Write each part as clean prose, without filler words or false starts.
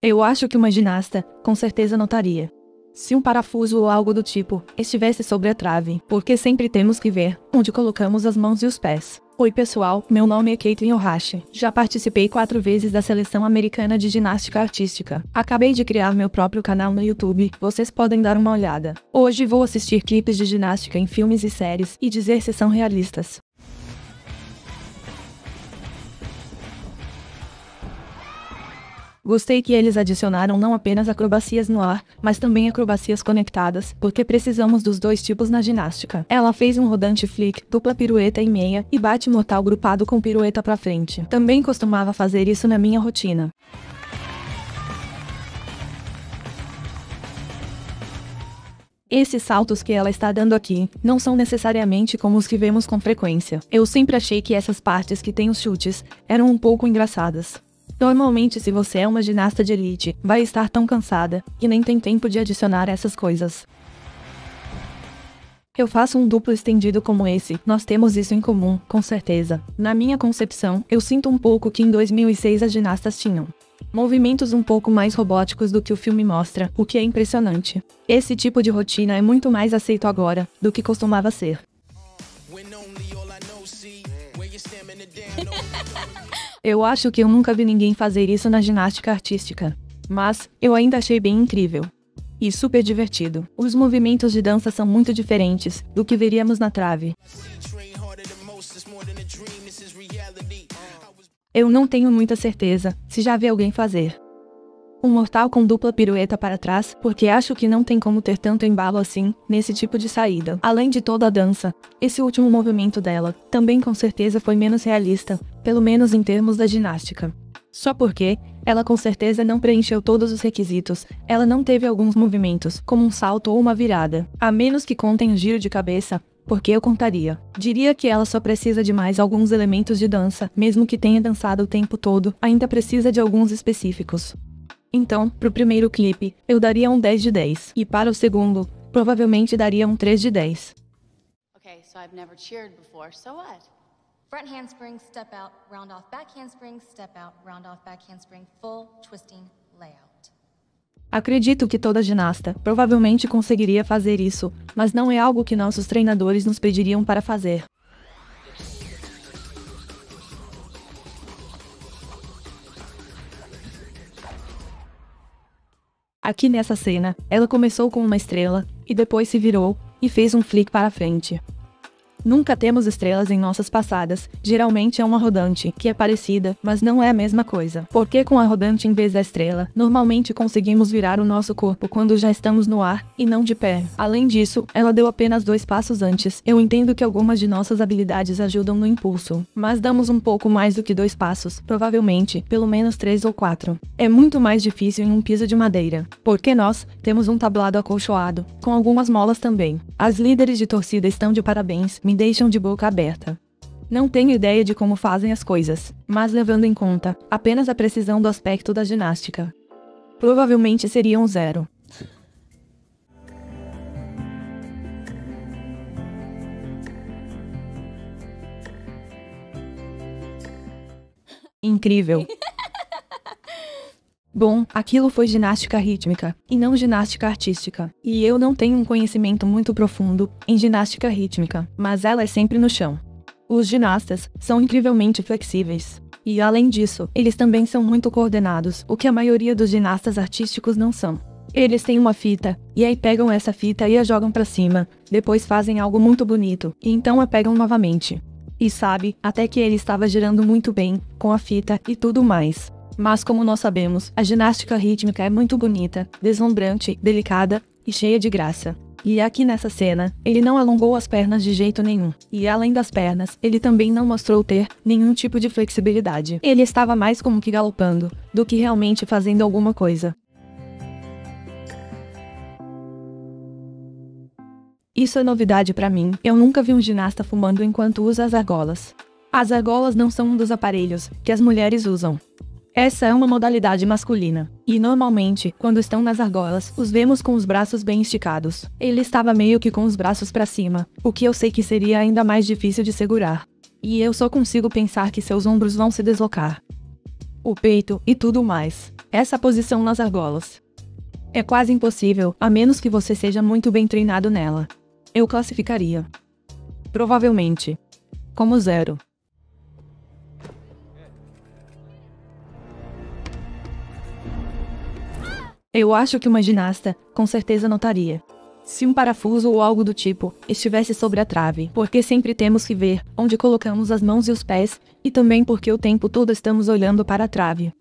Eu acho que uma ginasta, com certeza notaria. Se um parafuso ou algo do tipo estivesse sobre a trave, porque sempre temos que ver onde colocamos as mãos e os pés. Oi pessoal, meu nome é Caitlin Ohashi. Já participei 4 vezes da seleção americana de ginástica artística. Acabei de criar meu próprio canal no YouTube, vocês podem dar uma olhada. Hoje vou assistir clipes de ginástica em filmes e séries e dizer se são realistas. Gostei que eles adicionaram não apenas acrobacias no ar, mas também acrobacias conectadas, porque precisamos dos dois tipos na ginástica. Ela fez um rodante flick, dupla pirueta e meia, e bate mortal grupado com pirueta pra frente. Também costumava fazer isso na minha rotina. Esses saltos que ela está dando aqui, não são necessariamente como os que vemos com frequência. Eu sempre achei que essas partes que têm os chutes, eram um pouco engraçadas. Normalmente, se você é uma ginasta de elite, vai estar tão cansada, que nem tem tempo de adicionar essas coisas. Eu faço um duplo estendido como esse, nós temos isso em comum, com certeza. Na minha concepção, eu sinto um pouco que em 2006 as ginastas tinham movimentos um pouco mais robóticos do que o filme mostra, o que é impressionante. Esse tipo de rotina é muito mais aceito agora, do que costumava ser. Eu acho que eu nunca vi ninguém fazer isso na ginástica artística. Mas, eu ainda achei bem incrível. E super divertido. Os movimentos de dança são muito diferentes do que veríamos na trave. Eu não tenho muita certeza se já vi alguém fazer um mortal com dupla pirueta para trás, porque acho que não tem como ter tanto embalo assim, nesse tipo de saída. Além de toda a dança, esse último movimento dela, também com certeza foi menos realista, pelo menos em termos da ginástica. Só porque, ela com certeza não preencheu todos os requisitos, ela não teve alguns movimentos, como um salto ou uma virada, a menos que contem o giro de cabeça, porque eu contaria. Diria que ela só precisa de mais alguns elementos de dança, mesmo que tenha dançado o tempo todo, ainda precisa de alguns específicos. Então, pro primeiro clipe, eu daria um 10 de 10. E para o segundo, provavelmente daria um 3 de 10. Okay, so I've never cheered before, so what? Front handspring, step out, round off back handspring, step out, round off back handspring, full twisting layout. Acredito que toda ginasta provavelmente conseguiria fazer isso, mas não é algo que nossos treinadores nos pediriam para fazer. Aqui nessa cena, ela começou com uma estrela, e depois se virou, e fez um flick para frente. Nunca temos estrelas em nossas passadas, geralmente é uma rodante, que é parecida, mas não é a mesma coisa. Porque com a rodante em vez da estrela, normalmente conseguimos virar o nosso corpo quando já estamos no ar, e não de pé. Além disso, ela deu apenas 2 passos antes. Eu entendo que algumas de nossas habilidades ajudam no impulso, mas damos um pouco mais do que 2 passos, provavelmente, pelo menos 3 ou 4. É muito mais difícil em um piso de madeira, porque nós temos um tablado acolchoado, com algumas molas também. As líderes de torcida estão de parabéns, me deixam de boca aberta. Não tenho ideia de como fazem as coisas, mas levando em conta apenas a precisão do aspecto da ginástica, provavelmente seria um 0. Incrível. Bom, aquilo foi ginástica rítmica, e não ginástica artística. E eu não tenho um conhecimento muito profundo em ginástica rítmica, mas ela é sempre no chão. Os ginastas são incrivelmente flexíveis. E além disso, eles também são muito coordenados, o que a maioria dos ginastas artísticos não são. Eles têm uma fita, e aí pegam essa fita e a jogam pra cima, depois fazem algo muito bonito, e então a pegam novamente. E sabe, até que ele estava girando muito bem, com a fita e tudo mais. Mas como nós sabemos, a ginástica rítmica é muito bonita, deslumbrante, delicada e cheia de graça. E aqui nessa cena, ele não alongou as pernas de jeito nenhum. E além das pernas, ele também não mostrou ter nenhum tipo de flexibilidade. Ele estava mais como que galopando, do que realmente fazendo alguma coisa. Isso é novidade pra mim, eu nunca vi um ginasta fumando enquanto usa as argolas. As argolas não são um dos aparelhos que as mulheres usam. Essa é uma modalidade masculina, e normalmente, quando estão nas argolas, os vemos com os braços bem esticados. Ele estava meio que com os braços para cima, o que eu sei que seria ainda mais difícil de segurar. E eu só consigo pensar que seus ombros vão se deslocar. O peito e tudo mais. essa posição nas argolas. É quase impossível, a menos que você seja muito bem treinado nela. Eu classificaria, provavelmente, como 0. Eu acho que uma ginasta, com certeza notaria se um parafuso ou algo do tipo estivesse sobre a trave, porque sempre temos que ver onde colocamos as mãos e os pés, e também porque o tempo todo estamos olhando para a trave.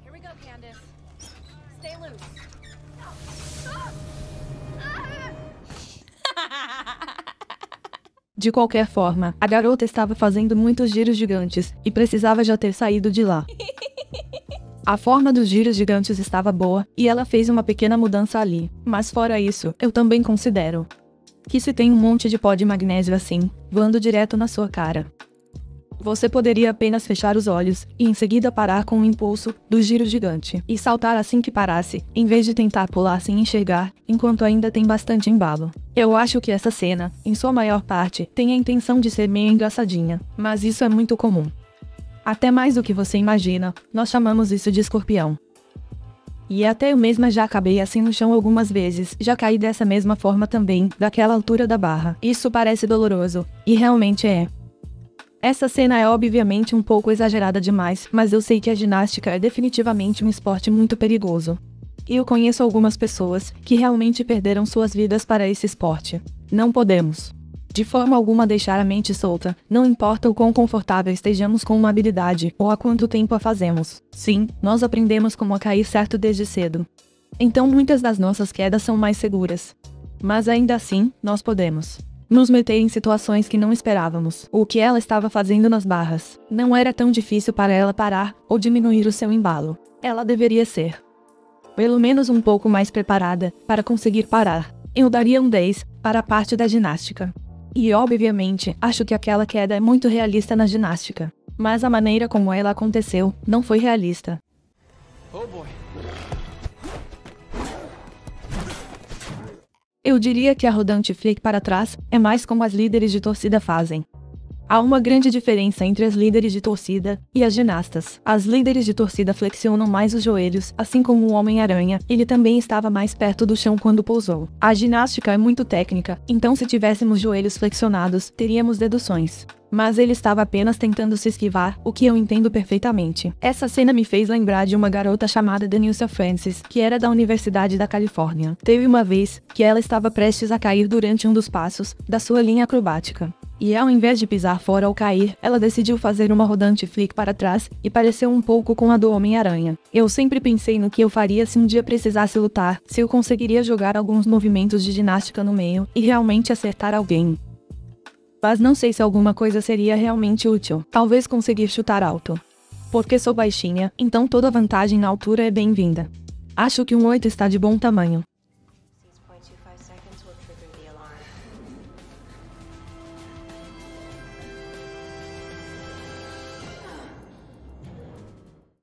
Here we go, Candace. Stay loose. De qualquer forma, a garota estava fazendo muitos giros gigantes e precisava já ter saído de lá. A forma dos giros gigantes estava boa, e ela fez uma pequena mudança ali. Mas fora isso, eu também considero que se tem um monte de pó de magnésio assim, voando direto na sua cara, você poderia apenas fechar os olhos, e em seguida parar com o impulso do giro gigante, e saltar assim que parasse, em vez de tentar pular sem enxergar, enquanto ainda tem bastante embalo. Eu acho que essa cena, em sua maior parte, tem a intenção de ser meio engraçadinha, mas isso é muito comum. Até mais do que você imagina, nós chamamos isso de escorpião. E até eu mesma já acabei assim no chão algumas vezes, já caí dessa mesma forma também, daquela altura da barra. Isso parece doloroso, e realmente é. Essa cena é obviamente um pouco exagerada demais, mas eu sei que a ginástica é definitivamente um esporte muito perigoso. E eu conheço algumas pessoas que realmente perderam suas vidas para esse esporte. Não podemos, de forma alguma, deixar a mente solta, não importa o quão confortável estejamos com uma habilidade ou há quanto tempo a fazemos. Sim, nós aprendemos como a cair certo desde cedo. Então muitas das nossas quedas são mais seguras. Mas ainda assim, nós podemos nos meter em situações que não esperávamos. O que ela estava fazendo nas barras não era tão difícil para ela parar ou diminuir o seu embalo. Ela deveria ser, pelo menos um pouco mais preparada para conseguir parar. Eu daria um 10 para a parte da ginástica. E obviamente, acho que aquela queda é muito realista na ginástica. Mas a maneira como ela aconteceu não foi realista. Oh boy. Eu diria que a rodante flick para trás é mais como as líderes de torcida fazem. Há uma grande diferença entre as líderes de torcida e as ginastas. As líderes de torcida flexionam mais os joelhos, assim como o Homem-Aranha, ele também estava mais perto do chão quando pousou. A ginástica é muito técnica, então se tivéssemos joelhos flexionados, teríamos deduções. Mas ele estava apenas tentando se esquivar, o que eu entendo perfeitamente. Essa cena me fez lembrar de uma garota chamada Denilcia Francis, que era da Universidade da Califórnia. Teve uma vez que ela estava prestes a cair durante um dos passos da sua linha acrobática. E ao invés de pisar fora ao cair, ela decidiu fazer uma rodante flick para trás, e pareceu um pouco com a do Homem-Aranha. Eu sempre pensei no que eu faria se um dia precisasse lutar, se eu conseguiria jogar alguns movimentos de ginástica no meio, e realmente acertar alguém. Mas não sei se alguma coisa seria realmente útil. Talvez conseguir chutar alto. Porque sou baixinha, então toda vantagem na altura é bem-vinda. Acho que um 8 está de bom tamanho.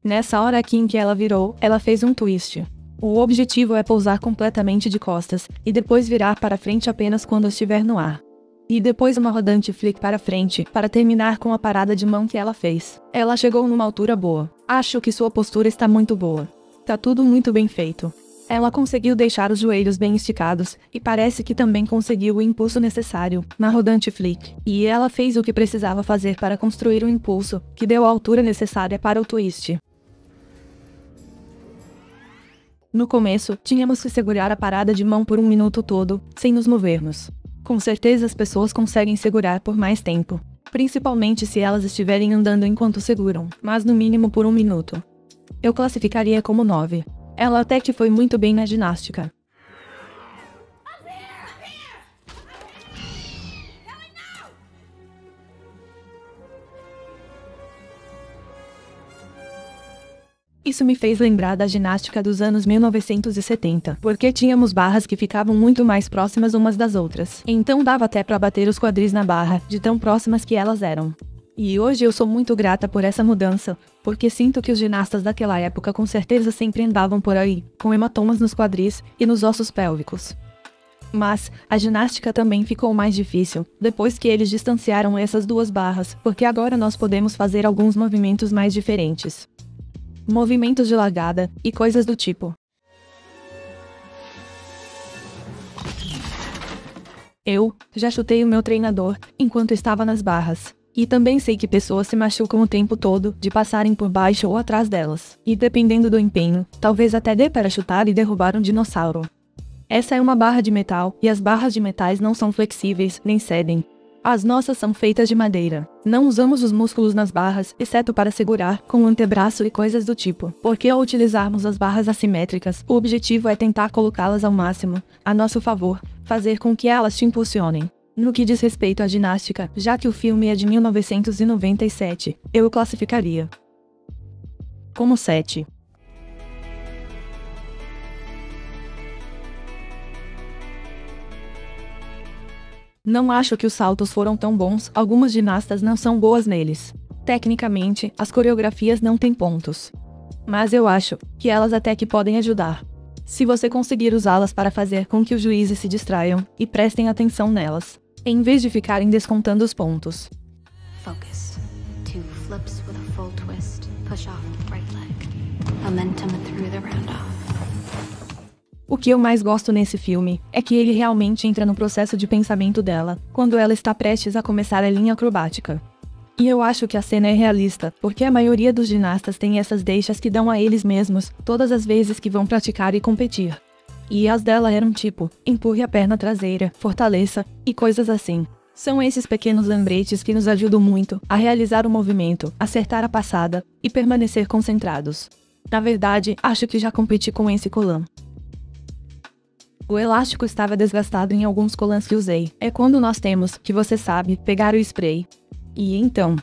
Nessa hora aqui em que ela virou, ela fez um twist. O objetivo é pousar completamente de costas, e depois virar para frente apenas quando estiver no ar. E depois uma rodante flick para frente, para terminar com a parada de mão que ela fez. Ela chegou numa altura boa. Acho que sua postura está muito boa. Tá tudo muito bem feito. Ela conseguiu deixar os joelhos bem esticados, e parece que também conseguiu o impulso necessário na rodante flick. E ela fez o que precisava fazer para construir o impulso, que deu a altura necessária para o twist. No começo, tínhamos que segurar a parada de mão por um minuto todo, sem nos movermos. Com certeza as pessoas conseguem segurar por mais tempo, principalmente se elas estiverem andando enquanto seguram, mas no mínimo por um minuto. Eu classificaria como 9. Ela até que foi muito bem na ginástica. Isso me fez lembrar da ginástica dos anos 1970, porque tínhamos barras que ficavam muito mais próximas umas das outras. Então dava até pra bater os quadris na barra, de tão próximas que elas eram. E hoje eu sou muito grata por essa mudança, porque sinto que os ginastas daquela época com certeza sempre andavam por aí, com hematomas nos quadris e nos ossos pélvicos. Mas a ginástica também ficou mais difícil, depois que eles distanciaram essas duas barras, porque agora nós podemos fazer alguns movimentos mais diferentes. movimentos de largada e coisas do tipo. Eu já chutei o meu treinador enquanto estava nas barras. E também sei que pessoas se machucam o tempo todo de passarem por baixo ou atrás delas. E dependendo do empenho, talvez até dê para chutar e derrubar um dinossauro. Essa é uma barra de metal, e as barras de metais não são flexíveis, nem cedem. As nossas são feitas de madeira. Não usamos os músculos nas barras, exceto para segurar com o antebraço e coisas do tipo. Porque ao utilizarmos as barras assimétricas, o objetivo é tentar colocá-las ao máximo, a nosso favor, fazer com que elas te impulsionem. No que diz respeito à ginástica, já que o filme é de 1997, eu o classificaria como 7. Não acho que os saltos foram tão bons, algumas ginastas não são boas neles. Tecnicamente, as coreografias não têm pontos. Mas eu acho que elas até que podem ajudar. Se você conseguir usá-las para fazer com que os juízes se distraiam e prestem atenção nelas, em vez de ficarem descontando os pontos. Focus. 2 flips with a full twist. Push off right leg. Momentum through the round-off. O que eu mais gosto nesse filme é que ele realmente entra no processo de pensamento dela, quando ela está prestes a começar a linha acrobática. E eu acho que a cena é realista, porque a maioria dos ginastas tem essas deixas que dão a eles mesmos, todas as vezes que vão praticar e competir. E as dela eram tipo, empurre a perna traseira, fortaleça, e coisas assim. São esses pequenos lembretes que nos ajudam muito a realizar o movimento, acertar a passada, e permanecer concentrados. Na verdade, acho que já competi com esse colã. O elástico estava desgastado em alguns colãs que usei. É quando nós temos, que você sabe, pegar o spray. E então,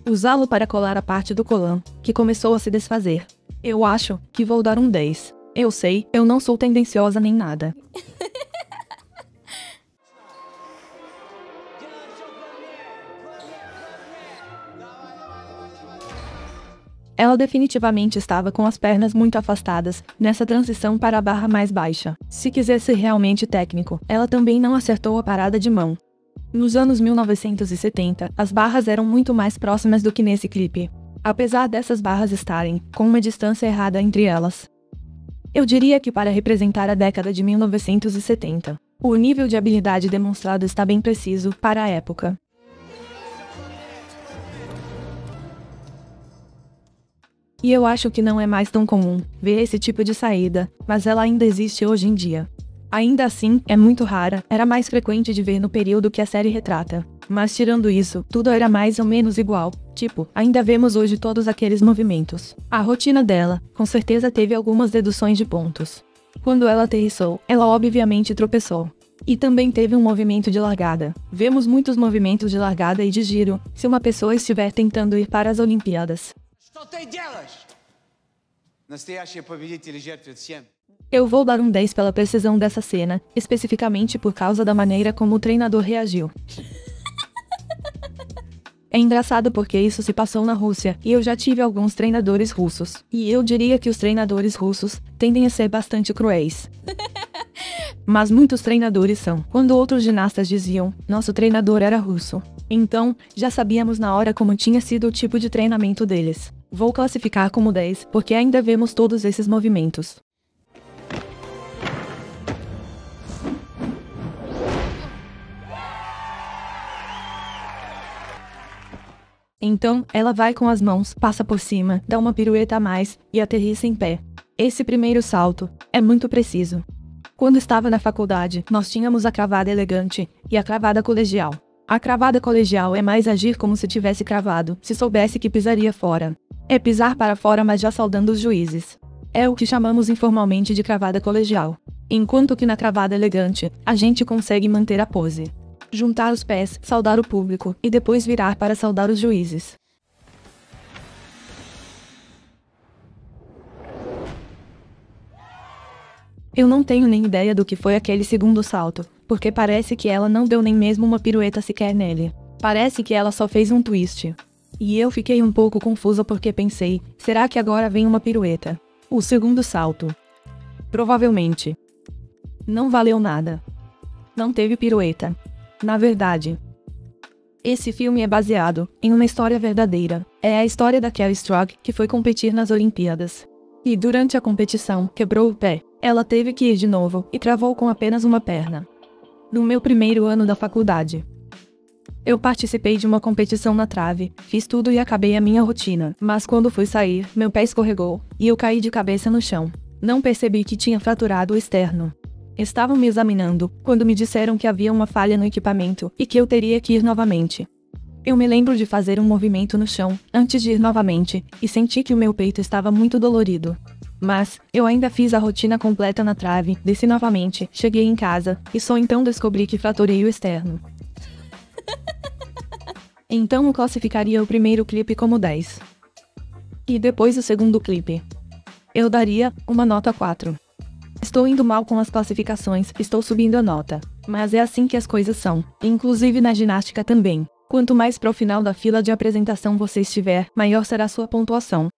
usá-lo para colar a parte do colã, que começou a se desfazer. Eu acho que vou dar um 10. Eu sei, eu não sou tendenciosa nem nada. Ela definitivamente estava com as pernas muito afastadas, nessa transição para a barra mais baixa. Se quiser ser realmente técnico, ela também não acertou a parada de mão. Nos anos 1970, as barras eram muito mais próximas do que nesse clipe. Apesar dessas barras estarem com uma distância errada entre elas. Eu diria que para representar a década de 1970, o nível de habilidade demonstrado está bem preciso para a época. E eu acho que não é mais tão comum ver esse tipo de saída, mas ela ainda existe hoje em dia. Ainda assim, é muito rara, era mais frequente de ver no período que a série retrata. Mas tirando isso, tudo era mais ou menos igual, tipo, ainda vemos hoje todos aqueles movimentos. A rotina dela, com certeza teve algumas deduções de pontos. Quando ela aterrissou, ela obviamente tropeçou. E também teve um movimento de largada. Vemos muitos movimentos de largada e de giro, se uma pessoa estiver tentando ir para as Olimpíadas. Eu vou dar um 10 pela precisão dessa cena, especificamente por causa da maneira como o treinador reagiu. É engraçado porque isso se passou na Rússia, e eu já tive alguns treinadores russos. E eu diria que os treinadores russos tendem a ser bastante cruéis. Mas muitos treinadores são. Quando outros ginastas diziam, nosso treinador era russo. Então, já sabíamos na hora como tinha sido o tipo de treinamento deles. Vou classificar como 10, porque ainda vemos todos esses movimentos. Então, ela vai com as mãos, passa por cima, dá uma pirueta a mais, e aterrissa em pé. Esse primeiro salto é muito preciso. Quando estava na faculdade, nós tínhamos a cravada elegante e a cravada colegial. A cravada colegial é mais agir como se tivesse cravado, se soubesse que pisaria fora. É pisar para fora, mas já saudando os juízes. É o que chamamos informalmente de cravada colegial. Enquanto que na cravada elegante, a gente consegue manter a pose. Juntar os pés, saudar o público, e depois virar para saudar os juízes. Eu não tenho nem ideia do que foi aquele segundo salto, porque parece que ela não deu nem mesmo uma pirueta sequer nele. Parece que ela só fez um twist. E eu fiquei um pouco confusa porque pensei, será que agora vem uma pirueta? O segundo salto. Provavelmente. Não valeu nada. Não teve pirueta. Na verdade. Esse filme é baseado em uma história verdadeira. É a história da Kelly Stroke, que foi competir nas Olimpíadas. E durante a competição, quebrou o pé. Ela teve que ir de novo e travou com apenas uma perna. No meu primeiro ano da faculdade, eu participei de uma competição na trave, fiz tudo e acabei a minha rotina. Mas quando fui sair, meu pé escorregou e eu caí de cabeça no chão. Não percebi que tinha fraturado o externo. Estavam me examinando quando me disseram que havia uma falha no equipamento e que eu teria que ir novamente. Eu me lembro de fazer um movimento no chão antes de ir novamente e senti que o meu peito estava muito dolorido. Mas eu ainda fiz a rotina completa na trave, desci novamente, cheguei em casa e só então descobri que fraturei o externo. Então eu classificaria o primeiro clipe como 10. E depois o segundo clipe, eu daria uma nota 4. Estou indo mal com as classificações, estou subindo a nota. Mas é assim que as coisas são, inclusive na ginástica também. Quanto mais pro final da fila de apresentação você estiver, maior será sua pontuação.